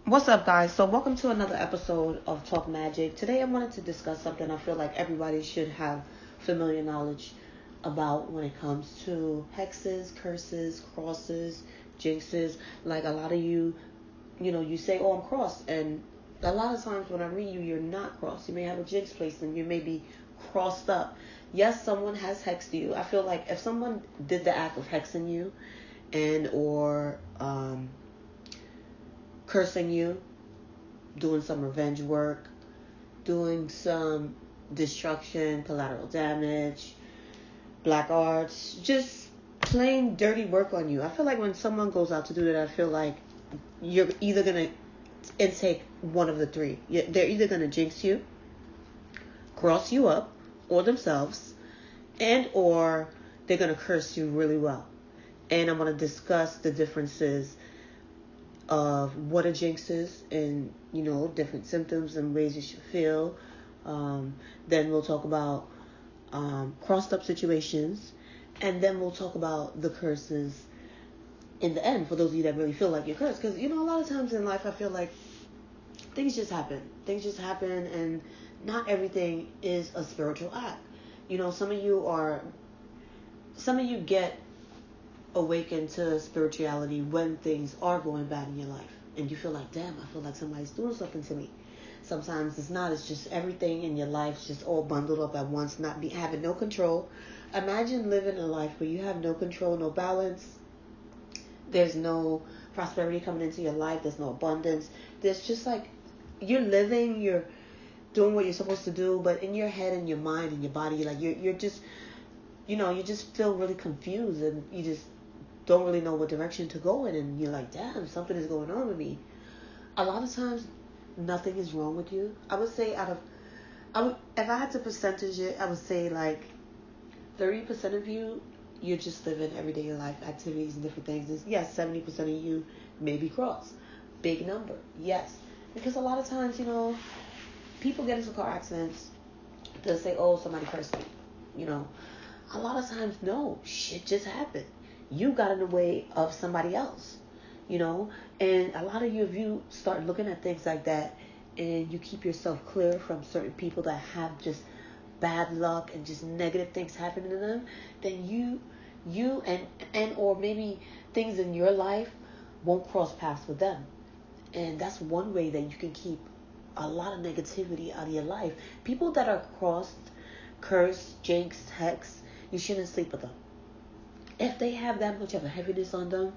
What's up, guys? So welcome to another episode of Talk Magic. Today I wanted to discuss something I feel like everybody should have familiar knowledge about when it comes to hexes, curses, crosses, jinxes. Like a lot of you, you say, oh, I'm crossed. And a lot of times when I read you, you're not crossed. You may have a jinx placed and you may be crossed up. Yes, someone has hexed you. I feel like if someone did the act of hexing you or cursing you, doing some revenge work, doing some destruction, collateral damage, black arts, just plain dirty work on you. I feel like when someone goes out to do that, I feel like you're either going to intake one of the three. They're either going to jinx you, cross you up, or themselves, and or they're going to curse you really well. And I'm going to discuss the differences of what a jinx is and, different symptoms and ways you should feel. Then we'll talk about crossed up situations. And then we'll talk about the curses in the end for those of you that really feel like you're cursed. Because, a lot of times in life I feel like things just happen. Things just happen and not everything is a spiritual act. Some of you get awaken to spirituality when things are going bad in your life and you feel like, damn, I feel like somebody's doing something to me. Sometimes it's not. It's just everything in your life's just all bundled up at once, having no control. Imagine living a life where you have no control, no balance. There's no prosperity coming into your life. There's no abundance. There's just like you're living, you're doing what you're supposed to do, but in your head and your mind and your body, like you're just, you just feel really confused and you just don't really know what direction to go in, and you're like, damn, something is going on with me. A lot of times nothing is wrong with you. I would say if I had to percentage it, I would say like 30% of you, you're just living everyday life activities and different things. And yes, 70% of you may be crossed. Big number, yes. Because a lot of times, people get into car accidents, they'll say, oh, somebody cursed me. A lot of times, no, shit just happened. You got in the way of somebody else, and a lot of you, if you start looking at things like that and you keep yourself clear from certain people that have just bad luck and just negative things happening to them, then you and or maybe things in your life won't cross paths with them. And that's one way that you can keep a lot of negativity out of your life. People that are crossed, cursed, jinxed, hexed, you shouldn't sleep with them. If they have that much of a heaviness on them,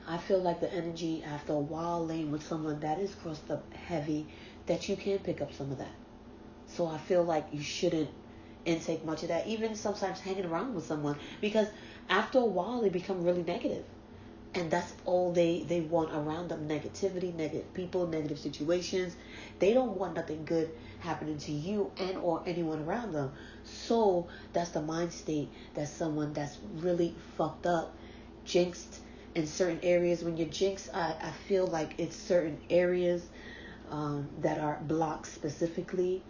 I feel like the energy after a while laying with someone that is crossed up heavy, that you can pick up some of that. So I feel like you shouldn't intake much of that, even sometimes hanging around with someone, because after a while they become really negative. And that's all they want around them. Negativity, negative people, negative situations. They don't want nothing good happening to you and or anyone around them. So that's the mind state that someone that's really fucked up, jinxed in certain areas. When you're jinxed, I feel like it's certain areas that are blocked specifically.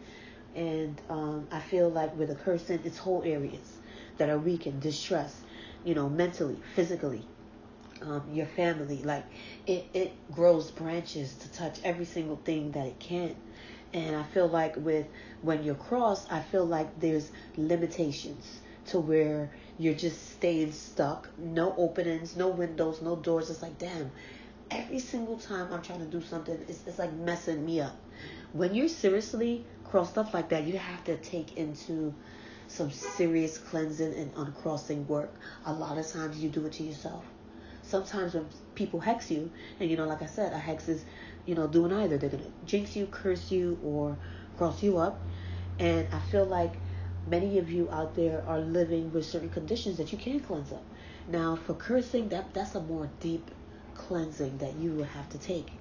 And I feel like with a cursing, it's whole areas that are weakened, distressed, mentally, physically. Your family, like it grows branches to touch every single thing that it can. And I feel like when you're crossed, I feel like there's limitations to where you're just staying stuck, no openings, no windows, no doors. It's like, damn, every single time I'm trying to do something, it's like messing me up. When you're seriously crossed up like that, you have to take into some serious cleansing and uncrossing work. A lot of times you do it to yourself. Sometimes when people hex you, and like I said, a hex is, doing either. They're going to jinx you, curse you, or cross you up. And I feel like many of you out there are living with certain conditions that you can cleanse up. Now, for cursing, that's a more deep cleansing that you will have to take.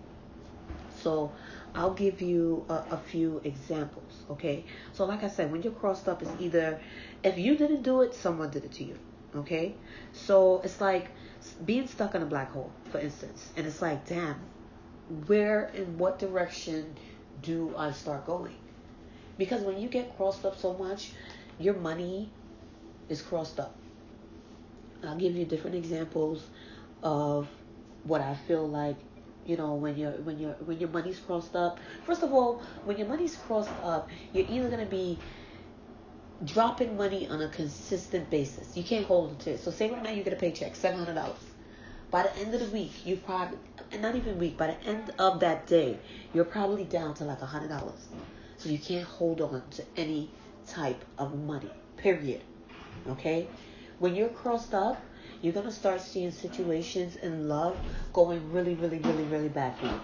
So I'll give you a few examples, okay? So like I said, when you're crossed up, it's either, if you didn't do it, someone did it to you, okay? So it's like being stuck in a black hole, for instance. And it's like, damn, where in what direction do I start going? Because when you get crossed up so much, your money is crossed up. I'll give you different examples of what I feel like You know, when your money's crossed up. First of all, when your money's crossed up, you're either gonna be dropping money on a consistent basis. You can't hold it to it. So say right now you get a paycheck, $700. By the end of the week, you probably, and not even week, by the end of that day, you're probably down to like $100. So you can't hold on to any type of money, period. Okay? When you're crossed up, you're going to start seeing situations in love going really, really, really, really bad for you.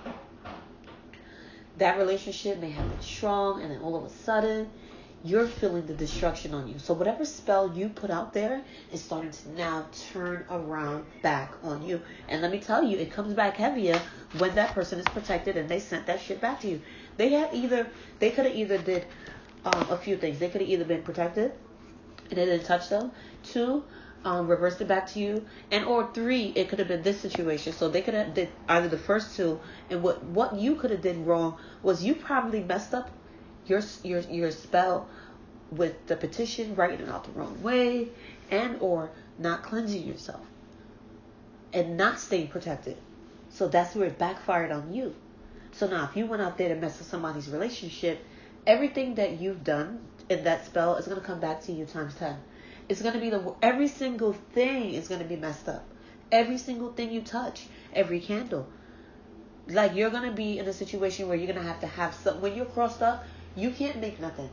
That relationship may have been strong, and then all of a sudden, you're feeling the destruction on you. So whatever spell you put out there is starting to now turn around back on you. And let me tell you, it comes back heavier when that person is protected and they sent that shit back to you. They could have either did a few things. They could have either been protected and it didn't touch them. 2, reversed it back to you. And or 3, it could have been this situation. So they could have did either the first 2. And what you could have did wrong was you probably messed up your spell with the petition, writing it out the wrong way, and or not cleansing yourself and not staying protected. So that's where it backfired on you. So now if you went out there to mess with somebody's relationship, everything that you've done in that spell is going to come back to you times 10. It's going to be every single thing is going to be messed up. Every single thing you touch, every candle. Like you're going to be in a situation where you're going to have some, when you're crossed up, you can't make nothing.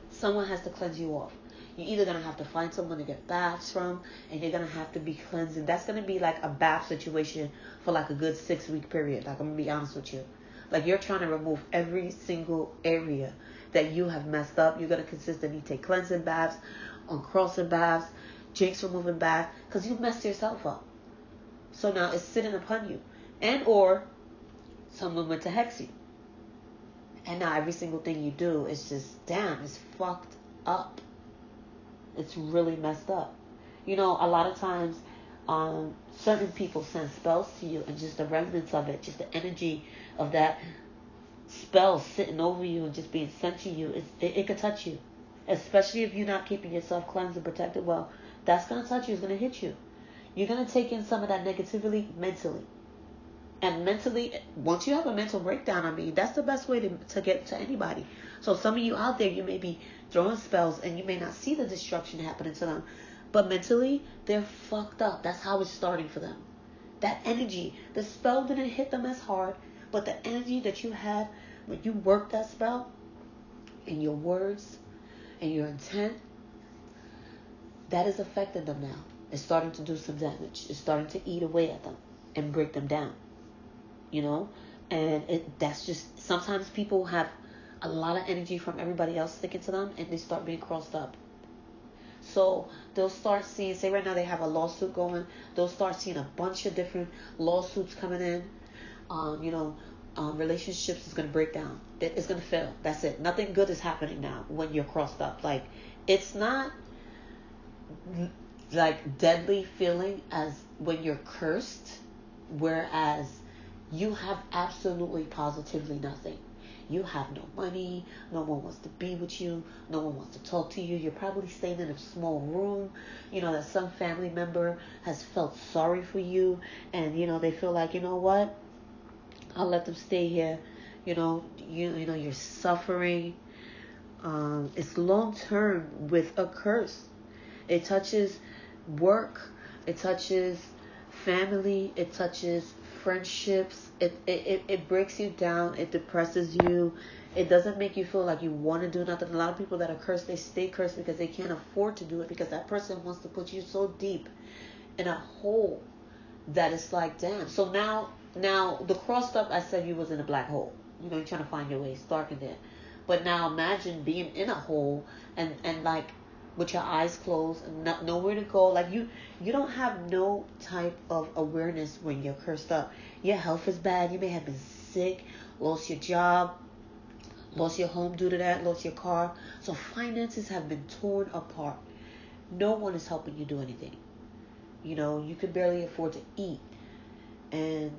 Someone has to cleanse you off. You're either going to have to find someone to get baths from, and you're going to have to be cleansing. That's going to be like a bath situation for like a good 6-week period. Like I'm going to be honest with you. Like you're trying to remove every single area that you have messed up. You're going to consistently take cleansing baths, uncrossing baths, jinx removing baths, because you messed yourself up. So now it's sitting upon you. And or someone went to hex you. And now every single thing you do is just, damn, it's fucked up. It's really messed up. You know, a lot of times, certain people send spells to you, and just the remnants of it, just the energy of that spell sitting over you and just being sent to you, it could touch you. Especially if you're not keeping yourself cleansed and protected well. That's going to touch you. It's going to hit you. You're going to take in some of that negativity mentally. And mentally, once you have a mental breakdown, I mean, that's the best way to get to anybody. So some of you out there, you may be throwing spells and you may not see the destruction happening to them. But mentally, they're fucked up. That's how it's starting for them. That energy, the spell didn't hit them as hard, but the energy that you had when you worked that spell, and your words, and your intent, that is affecting them now. It's starting to do some damage. It's starting to eat away at them and break them down. You know, and that's just, sometimes people have a lot of energy from everybody else sticking to them, and they start being crossed up. So they'll start seeing, say right now they have a lawsuit going, they'll start seeing a bunch of different lawsuits coming in. Relationships is going to break down. It's going to fail. That's it. Nothing good is happening now when you're crossed up. Like, it's not like deadly feeling as when you're cursed, whereas you have absolutely positively nothing. You have no money. No one wants to be with you. No one wants to talk to you. You're probably staying in a small room. You know, that some family member has felt sorry for you. And, you know, they feel like, you know what? I'll let them stay here. You know, you're suffering. It's long term with a curse. It touches work. It touches family. It touches friendships. It breaks you down. It depresses you. It doesn't make you feel like you want to do nothing. A lot of people that are cursed, they stay cursed because they can't afford to do it, because that person wants to put you so deep in a hole that it's like, damn. So now the crossed up, I said you was in a black hole. You know, you're trying to find your way. It's dark in there. But now imagine being in a hole and like with your eyes closed and not nowhere to go. Like you don't have no type of awareness when you're cursed up. Your health is bad. You may have been sick, lost your job, lost your home due to that, lost your car. So finances have been torn apart. No one is helping you do anything. You know, you could barely afford to eat. And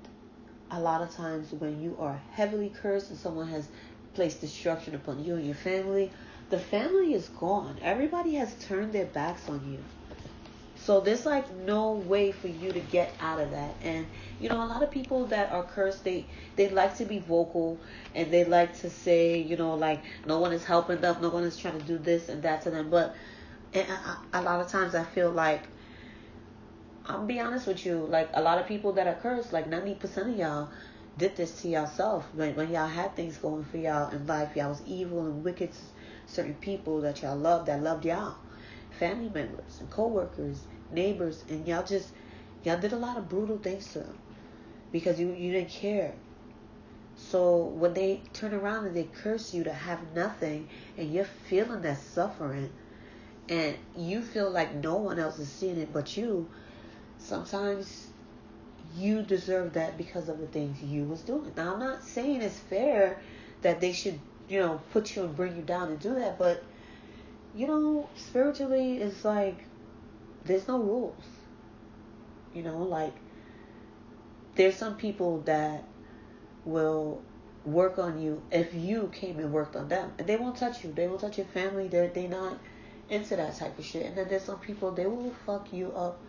a lot of times when you are heavily cursed and someone has placed destruction upon you and your family, the family is gone. Everybody has turned their backs on you. So there's like no way for you to get out of that. And you know, a lot of people that are cursed, they like to be vocal, and they like to say, you know, like no one is helping them, no one is trying to do this and that to them. But a lot of times I feel like, I'll be honest with you, like a lot of people that are cursed, like 90% of y'all did this to yourself. When y'all had things going for y'all in life, y'all was evil and wicked to certain people that y'all loved, that loved y'all. Family members and co-workers, neighbors, and y'all did a lot of brutal things to them because you didn't care. So when they turn around and they curse you to have nothing, and you're feeling that suffering, and you feel like no one else is seeing it but you, sometimes you deserve that because of the things you was doing. Now, I'm not saying it's fair that they should, you know, put you and bring you down and do that, but you know, spiritually, it's like there's no rules. You know, like there's some people that will work on you if you came and worked on them, and they won't touch you. They won't touch your family. They're not into that type of shit. And then there's some people, they will fuck you up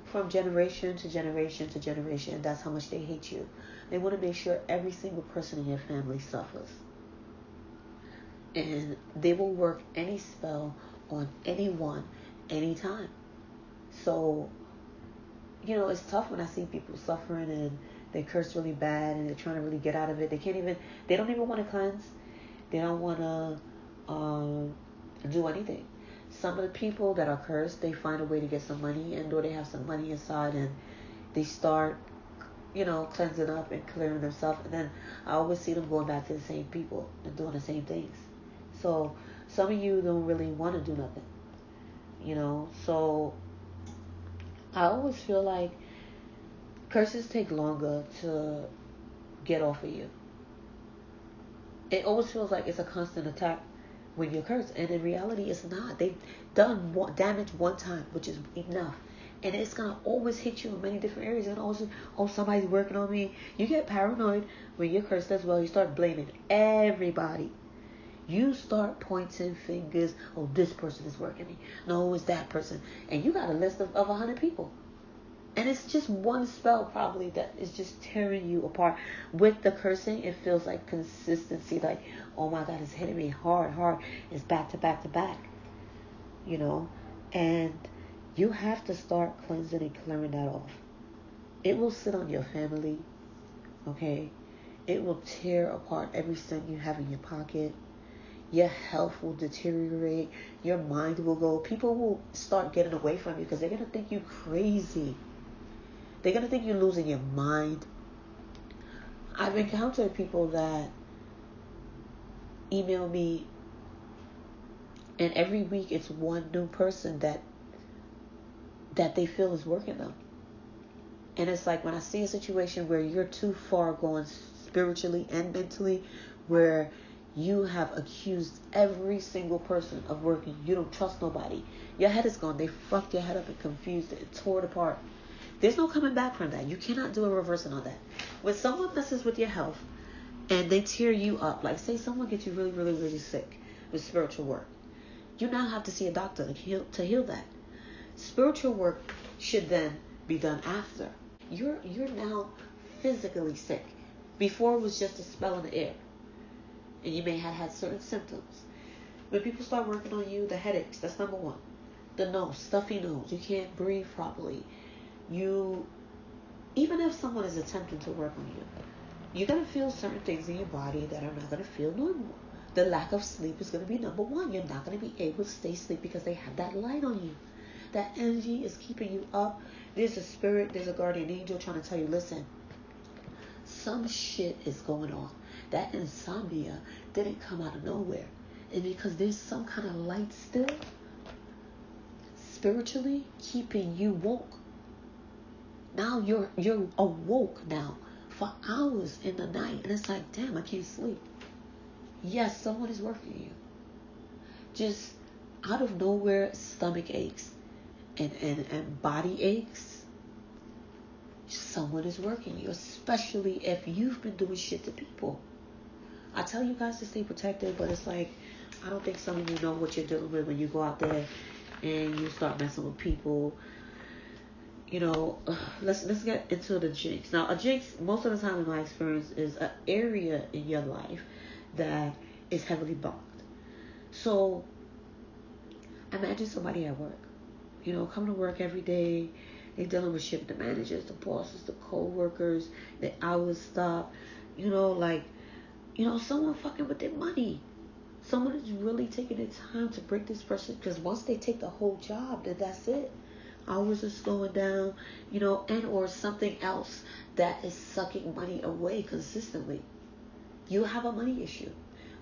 from generation to generation to generation, and that's how much they hate you. They want to make sure every single person in your family suffers. And they will work any spell on anyone, anytime. So, you know, it's tough when I see people suffering and they curse really bad and they're trying to really get out of it. They don't even want to cleanse. They don't want to do anything. Some of the people that are cursed, they find a way to get some money, and or they have some money inside, and they start, you know, cleansing up and clearing themselves. And then I always see them going back to the same people and doing the same things. So some of you don't really want to do nothing, you know. So I always feel like curses take longer to get off of you. It always feels like it's a constant attack when you're cursed, and in reality it's not. They've done damage one time, which is enough, and it's gonna always hit you in many different areas. And also, oh, somebody's working on me. You get paranoid when you're cursed as well. You start blaming everybody. You start pointing fingers. Oh, this person is working me. No, it's that person. And you got a list of 100 people. And it's just one spell probably that is just tearing you apart. With the cursing, it feels like consistency. Like, oh my God, it's hitting me hard. It's back to back to back. You know? And you have to start cleansing and clearing that off. It will sit on your family. Okay? It will tear apart every cent you have in your pocket. Your health will deteriorate. Your mind will go. People will start getting away from you because they're going to think you crazy. They're going to think you're losing your mind. I've encountered people that email me, and every week it's one new person that they feel is working them. And it's like when I see a situation where you're too far going spiritually and mentally, where you have accused every single person of working. You don't trust nobody. Your head is gone. They fucked your head up and confused it. It tore it apart. There's no coming back from that. You cannot do a reversing on that. When someone messes with your health and they tear you up, like say someone gets you really, really, really sick with spiritual work, you now have to see a doctor to heal that. Spiritual work should then be done after. You're now physically sick. Before it was just a spell in the air. And you may have had certain symptoms. When people start working on you, the headaches, that's number one. The nose, stuffy nose, you can't breathe properly. Even if someone is attempting to work on you, you're going to feel certain things in your body that are not going to feel normal. The lack of sleep is going to be number one. You're not going to be able to stay asleep because they have that light on you. That energy is keeping you up. There's a spirit, there's a guardian angel trying to tell you, listen, some shit is going on. That insomnia didn't come out of nowhere. And because there's some kind of light still spiritually keeping you woke. Now you're awoke now for hours in the night. And it's like, damn, I can't sleep. Yes, someone is working you. Just out of nowhere, stomach aches and body aches. Someone is working you, especially if you've been doing shit to people. I tell you guys to stay protected, but it's like, I don't think some of you know what you're dealing with when you go out there and you start messing with people. let's get into the jinx. Now, a jinx, most of the time in my experience, is an area in your life that is heavily blocked. So, imagine somebody at work, coming to work every day. They're dealing with shit, the managers, the bosses, the co-workers, the hours stop. Someone fucking with their money. Someone is really taking their time to break this person, because once they take the whole job, then that's it. Hours are slowing down, and or something else that is sucking money away consistently. You have a money issue.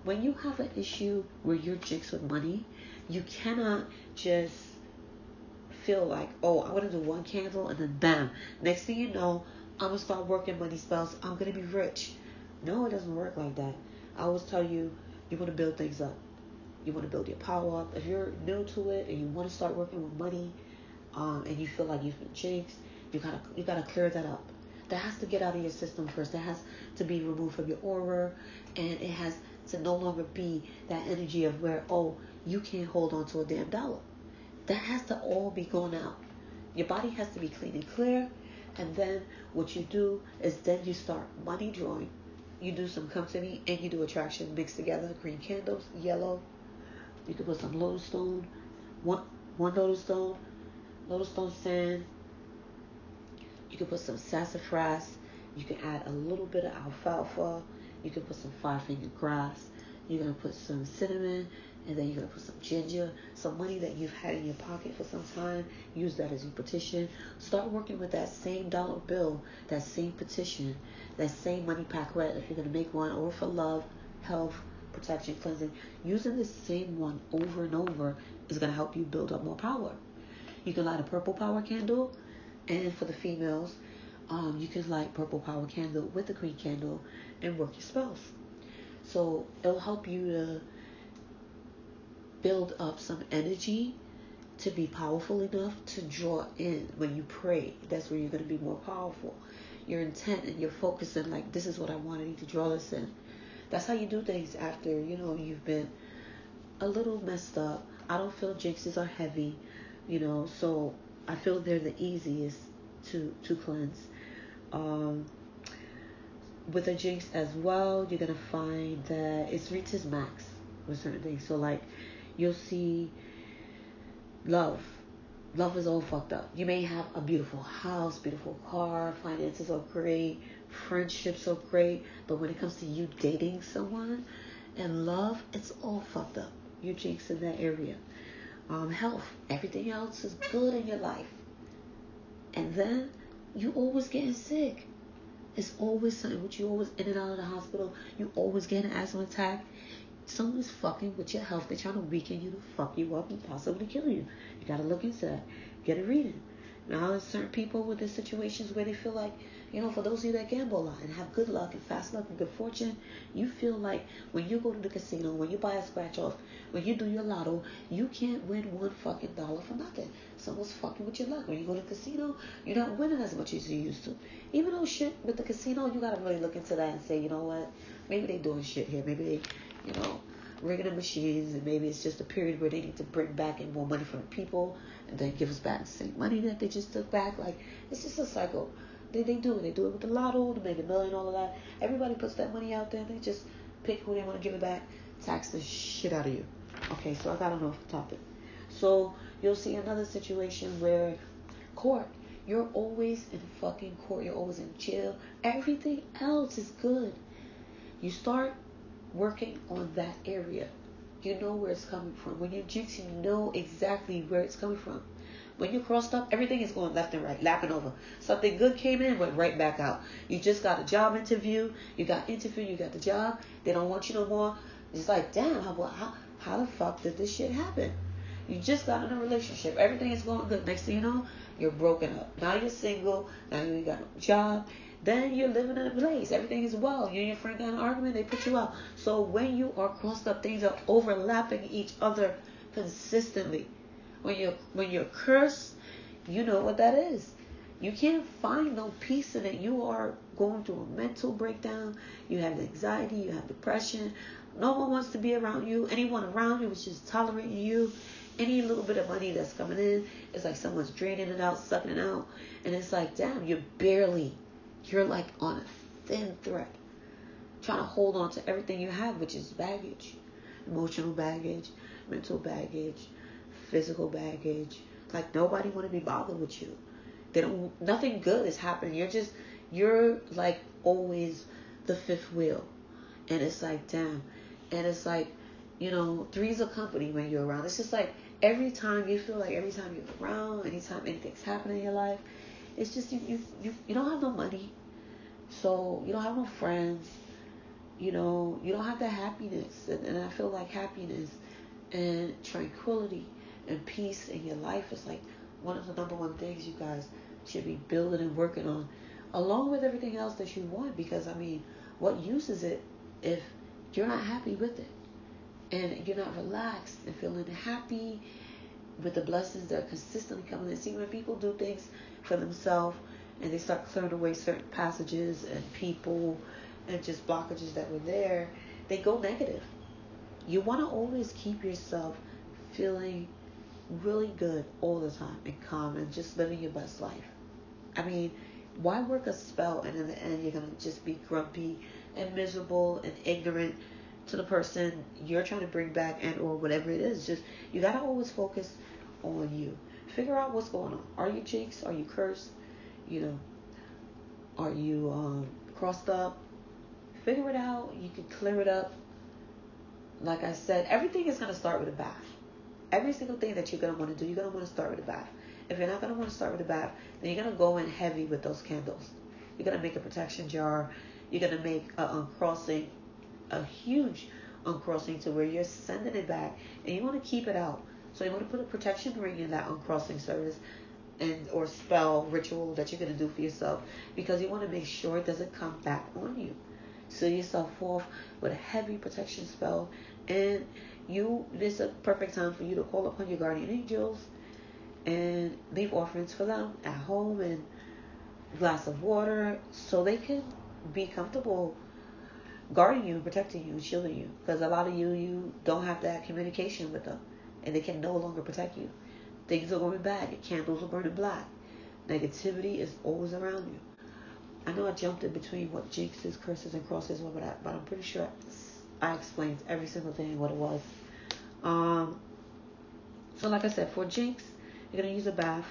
When you have an issue where you're jinxed with money, you cannot just feel like, oh, I'm going to do one candle and then bam. Next thing you know, I'm going to start working money spells. I'm going to be rich. No, it doesn't work like that. I always tell you, you want to build things up. You want to build your power up. If you're new to it and you want to start working with money, and you feel like you've been jinxed, you gotta clear that up. That has to get out of your system first. That has to be removed from your aura, and it has to no longer be that energy of where, oh, you can't hold on to a damn dollar. That has to all be gone out. Your body has to be clean and clear, and then what you do is then you start money drawing. You do some come to me, and you do attraction mixed together. Green candles, yellow. You can put some lotus stone, one lotus stone sand. You can put some sassafras. You can add a little bit of alfalfa. You can put some 5-finger grass. You're going to put some cinnamon, and then you're going to put some ginger, some money that you've had in your pocket for some time. Use that as your petition. Start working with that same dollar bill, that same petition, that same money packet, if you're going to make one, or for love, health, protection, cleansing. Using the same one over and over is going to help you build up more power. You can light a purple power candle, and for the females, you can light purple power candle with the green candle and work your spells. So it'll help you to build up some energy to be powerful enough to draw in when you pray. That's where you're going to be more powerful. Your intent and your focusing, like, this is what I want. I need to draw this in. That's how you do things after, you've been a little messed up. I don't feel jinxes are heavy, so I feel they're the easiest to cleanse. With a jinx as well, you're going to find that it's reached its max with certain things. So, like, you'll see love. Love is all fucked up. You may have a beautiful house, beautiful car, finances are great, friendships are great, but when it comes to you dating someone and love, it's all fucked up. You're jinxed in that area. Health, everything else is good in your life. And then you always getting sick. It's always something which you always in and out of the hospital. You always get an asthma attack. Someone's fucking with your health. They're trying to weaken you to fuck you up and possibly kill you. You got to look into that. Get a reading. Now, there's certain people with their situations where they feel like, for those of you that gamble a lot and have good luck and fast luck and good fortune, you feel like when you go to the casino, when you buy a scratch off, when you do your lotto, you can't win $1 fucking for nothing. Someone's fucking with your luck. When you go to the casino, you're not winning as much as you used to. Even though shit with the casino, you got to really look into that and say, you know what, maybe they doing shit here. Maybe they, rigging the machines, and maybe it's just a period where they need to bring back in more money from the people and then give us back the same money that they just took back. Like, it's just a cycle. They do it. They do it with the lotto, the Mega Million, all of that. Everybody puts that money out there. They just pick who they want to give it back, tax the shit out of you. Okay, so I got on off the topic. So you'll see another situation where court. You're always in fucking court. You're always in jail. Everything else is good. You start working on that area. You know where it's coming from. When you're jinxed, you know exactly where it's coming from. When you're crossed up, everything is going left and right, lapping over. Something good came in, went right back out. You just got a job interview. You got the job. They don't want you no more. It's like, damn, how the fuck did this shit happen? You just got in a relationship. Everything is going good. Next thing you know, you're broken up. Now you're single. Now you ain't got no job. Then you're living in a place. Everything is well. You and your friend got an argument. They put you out. So when you are crossed up, things are overlapping each other consistently. When you're cursed, you know what that is. You can't find no peace in it. You are going through a mental breakdown. You have anxiety. You have depression. No one wants to be around you. Anyone around you is just tolerating you. any little bit of money that's coming in, it's like someone's draining it out, sucking it out. And it's like, damn, you're like on a thin thread, trying to hold on to everything you have, which is baggage, emotional baggage, mental baggage, physical baggage. Like, nobody want to be bothered with you. Nothing good is happening. You're like always the fifth wheel. And it's like, damn. And it's like, three's a company when you're around. It's just like every time you feel like every time you're around, anytime anything's happening in your life, it's just you don't have no money. So you don't have no friends. You don't have that happiness. And I feel like happiness and tranquility and peace in your life is like one of the number one things you guys should be building and working on, along with everything else that you want. Because what use is it if you're not happy with it, and you're not relaxed and feeling happy with the blessings that are consistently coming in? See, when people do things for themselves and they start clearing away certain passages and people and just blockages that were there, they go negative. You want to always keep yourself feeling really good all the time and calm and just living your best life. Why work a spell and in the end you're going to just be grumpy and miserable and ignorant to the person you're trying to bring back and or whatever it is? Just, you got to always focus on you. Figure out what's going on. Are you jinxed? Are you cursed? Are you crossed up? Figure it out. You can clear it up. Like I said, everything is going to start with a bath. Every single thing that you're going to want to do, you're going to want to start with a bath. If you're not going to want to start with a bath, then you're going to go in heavy with those candles. You're going to make a protection jar. You're going to make a uncrossing, a huge uncrossing, to where you're sending it back and you want to keep it out. So you want to put a protection ring in that uncrossing service and or spell ritual that you're going to do for yourself, because you want to make sure it doesn't come back on you. Seal yourself off with a heavy protection spell, and this is a perfect time for you to call upon your guardian angels and leave offerings for them at home and a glass of water, so they can be comfortable guarding you, protecting you, shielding you. Because a lot of you don't have that communication with them, and they can no longer protect you. Things are going bad. Your candles are burning black. Negativity is always around you. I know I jumped in between what jinxes, curses, and crosses were, but I'm pretty sure I explained every single thing what it was. So like I said, for jinx, you're going to use a bath,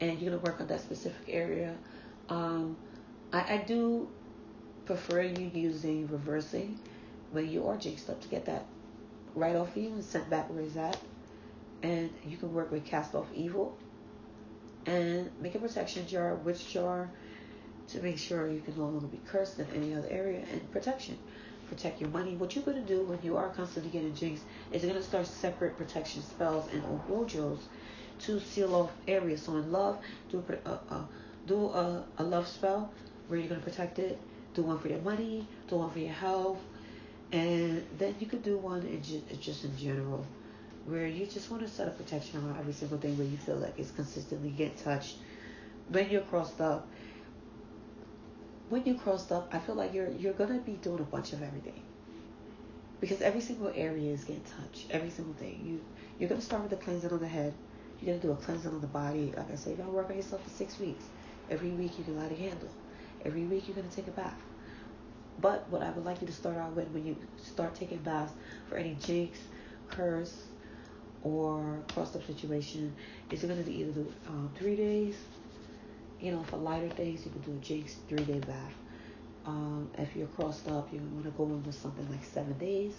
and you're going to work on that specific area. I do prefer you using reversing when you are jinxed up, to get that right off of you and sent back where it's at. And you can work with cast off evil and make a protection jar, witch jar, to make sure you can no longer be cursed in any other area. And protection. Protect your money. What you're going to do when you are constantly getting jinxed is you're going to start separate protection spells and mojos to seal off areas. So in love, do a love spell where you're going to protect it. Do one for your money. Do one for your health. And then you could do one just in general, where you just want to set a protection around every single thing where you feel like it's consistently getting touched. When you're crossed up, I feel like you're going to be doing a bunch of everything, because every single area is getting touched. Every single thing. You're going to start with the cleansing on the head. You're going to do a cleansing on the body. Like I said, you're going to work on yourself for 6 weeks. Every week you can light a candle. Every week you're going to take a bath. But what I would like you to start out with when you start taking baths for any jinx, curse, or crossed up situation, is you're going to either do 3 days. For lighter things, you can do a jinx 3-day bath. If you're crossed up, you want to go into something like 7 days.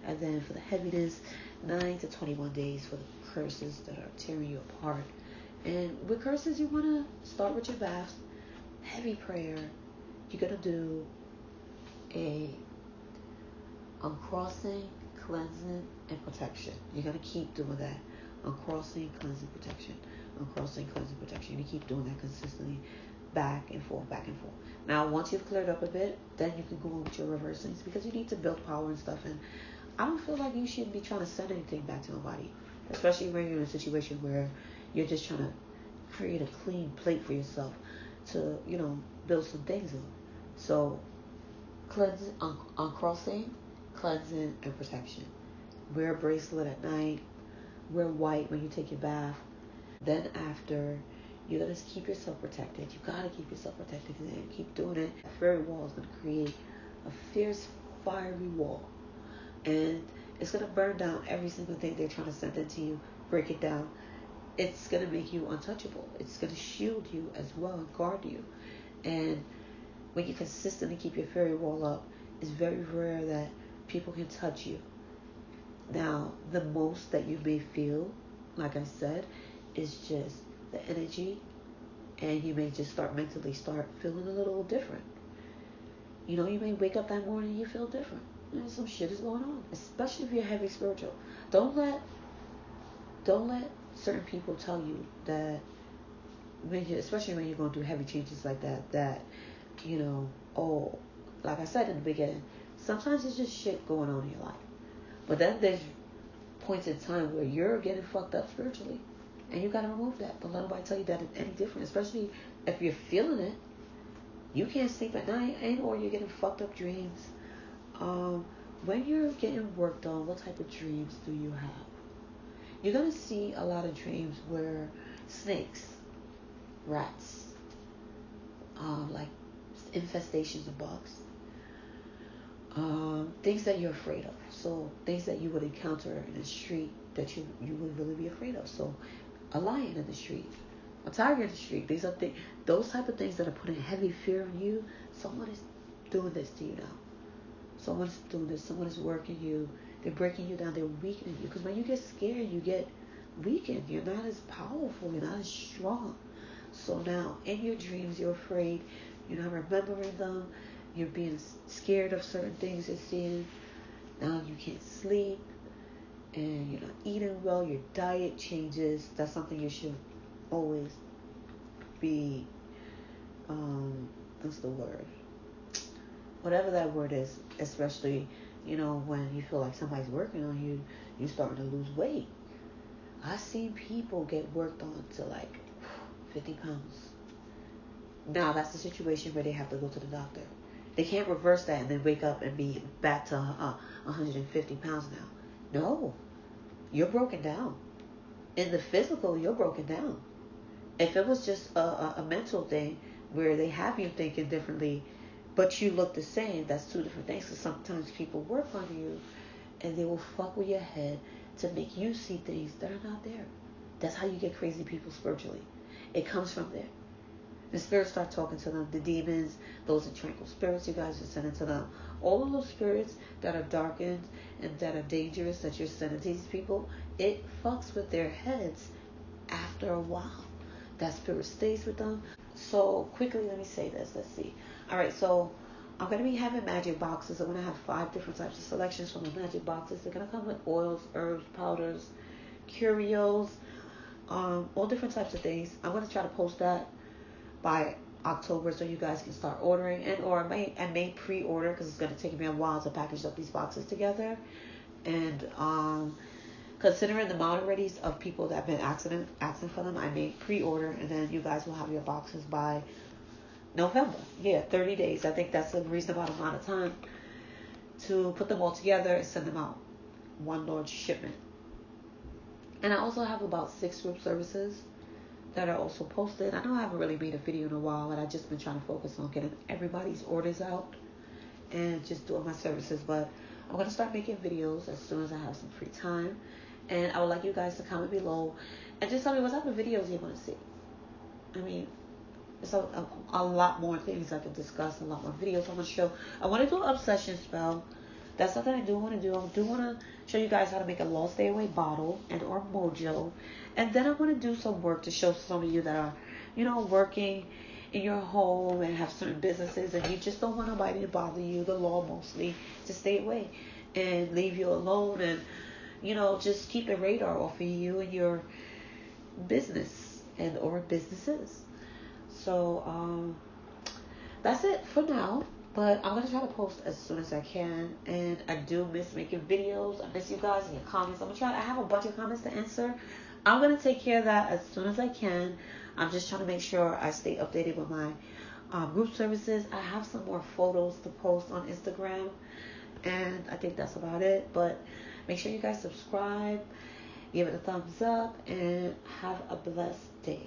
And then for the heaviness, 9 to 21 days for the curses that are tearing you apart. And with curses, you want to start with your baths, heavy prayer. You're going to do a uncrossing, cleansing, and protection. You're going to keep doing that. Uncrossing, cleansing, protection. Uncrossing, cleansing, protection. You keep doing that consistently, back and forth, back and forth. Now, once you've cleared up a bit, then you can go on with your reversing, because you need to build power and stuff. And I don't feel like you shouldn't be trying to send anything back to nobody, especially when you're in a situation where you're just trying to create a clean plate for yourself to, build some things on. So, cleansing, uncrossing, cleansing, and protection. Wear a bracelet at night. wear white when you take your bath. Then after, you're going to keep yourself protected. You got to keep yourself protected and keep doing it. A fairy wall is going to create a fierce, fiery wall. And it's going to burn down every single thing they're trying to send into you, break it down. It's going to make you untouchable. It's going to shield you as well and guard you. And when you consistently keep your fairy wall up, it's very rare that people can touch you. Now, the most that you may feel, like I said, is just the energy, and you may just mentally start feeling a little different. You know, you may wake up that morning and you feel different. And some shit is going on, especially if you're heavy spiritual. Don't let certain people tell you that, especially when you're going through heavy changes like that, you know, oh, like I said in the beginning, sometimes it's just shit going on in your life. But then there's points in time where you're getting fucked up spiritually, and you gotta remove that. Don't let nobody tell you that it's any different, especially if you're feeling it. You can't sleep at night, or you're getting fucked up dreams. When you're getting worked on, what type of dreams do you have? You're gonna see a lot of dreams where snakes, rats, like infestations of bugs, things that you're afraid of. So things that you would encounter in the street that you would really be afraid of. So a lion in the street, a tiger in the street. These are those type of things that are putting heavy fear on you. Someone is doing this to you now. Someone's doing this. Someone is working you. They're breaking you down. They're weakening you. Because when you get scared, you get weakened. You're not as powerful. You're not as strong. So now in your dreams, you're afraid. You're not remembering them. You're being scared of certain things you're seeing. Now you can't sleep. And you're not eating well. Your diet changes. That's something you should always be, what's the word? Whatever that word is, especially, you know, when you feel like somebody's working on you, you're starting to lose weight. I've seen people get worked on to like 50 pounds. Now that's the situation where they have to go to the doctor. They can't reverse that and then wake up and be back to 150 pounds now. No, you're broken down. In the physical, you're broken down. If it was just a mental thing where they have you thinking differently, but you look the same, that's two different things. Because sometimes people work on you and they will fuck with your head to make you see things that are not there. That's how you get crazy people spiritually. It comes from there. The spirits start talking to them. The demons, those are tranquil spirits you guys are sending to them. All of those spirits that are darkened and that are dangerous that you're sending to these people, it fucks with their heads after a while. That spirit stays with them. So quickly, let me say this. Let's see. All right, so I'm going to be having magic boxes. I'm going to have 5 different types of selections from the magic boxes. They're going to come with oils, herbs, powders, curios, all different types of things. I'm going to try to post that by October so you guys can start ordering, and or I may pre-order because it's going to take me a while to package up these boxes together. And considering the moderates of people that have been asking for them, I may pre-order, and then you guys will have your boxes by November. Yeah, 30 days. I think that's a reasonable amount of time to put them all together and send them out. One large shipment. And I also have about 6 group services that are also posted. I know I haven't really made a video in a while, and I've just been trying to focus on getting everybody's orders out and just doing my services. But I'm going to start making videos as soon as I have some free time. And I would like you guys to comment below and just tell me what type of videos you want to see. I mean, there's a lot more things I can discuss, a lot more videos I want to show. I want to do an obsession spell. That's something I do want to do. I do want to show you guys how to make a lost stay away bottle and or mojo. And then I want to do some work to show some of you that are, you know, working in your home and have certain businesses and you just don't want nobody to bother you, the law mostly, to stay away and leave you alone and, you know, just keep the radar off of you and your business and or businesses. So that's it for now. But I'm going to try to post as soon as I can. And I do miss making videos. I miss you guys and your comments. I have a bunch of comments to answer. I'm going to take care of that as soon as I can. I'm just trying to make sure I stay updated with my group services. I have some more photos to post on Instagram. And I think that's about it. But make sure you guys subscribe. give it a thumbs up, and have a blessed day.